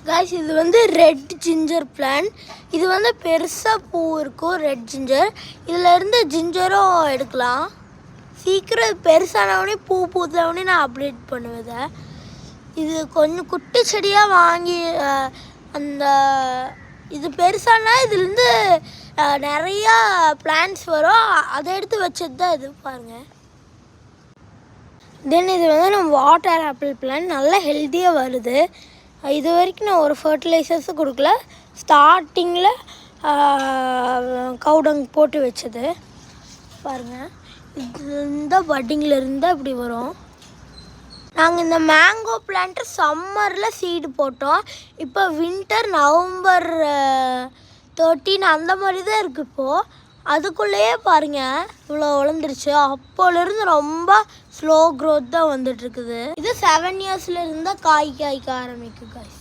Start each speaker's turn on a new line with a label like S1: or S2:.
S1: Guys இது வந்து red ginger plant. இது வந்து பெருசா பூ இருக்கும் ரெட் ஜிஞ்சர். இதுல இருந்து ஜிஞ்சரும் எடுக்கலாம். சீக்கிரம் பெருசானவனே பூ பூத்தவனே நான் அப்டேட் பண்ணுவேன். இது கொஞ்சம் குட்டி செடியா வாங்கி அந்த இது பெருசானா இதுல இருந்து நிறைய பிளான்ட்ஸ் வரும். அதை எடுத்து வச்சது தான் இது பாருங்க. தென் இது வந்து நம்ம வாட்டர் ஆப்பிள் பிளான்ட் நல்லா ஹெல்த்தியாக வருது. இது வரைக்கும் நான் ஒரு ஃபர்டிலைசர்ஸும் கொடுக்கல. ஸ்டார்டிங்கில் கவுடங் போட்டு வச்சது பாருங்கள். இது இந்த பட்டிங்கில் இருந்தால் இப்படி வரும். நாங்கள் இந்த மேங்கோ பிளான்ட்டு சம்மரில் சீடு போட்டோம். இப்போ வின்டர் நவம்பர் 13 அந்த மாதிரி தான் இருக்குது இப்போது. அதுக்குள்ளேயே பாருங்கள் இவ்வளோ வளர்ந்துருச்சு. அப்போலேருந்து ரொம்ப ஸ்லோ க்ரோத் தான் வந்துட்டுருக்குது. இது 7 இயர்ஸில் இருந்தால் காய்க்க ஆரம்பிக்கும் காய்ஸ்.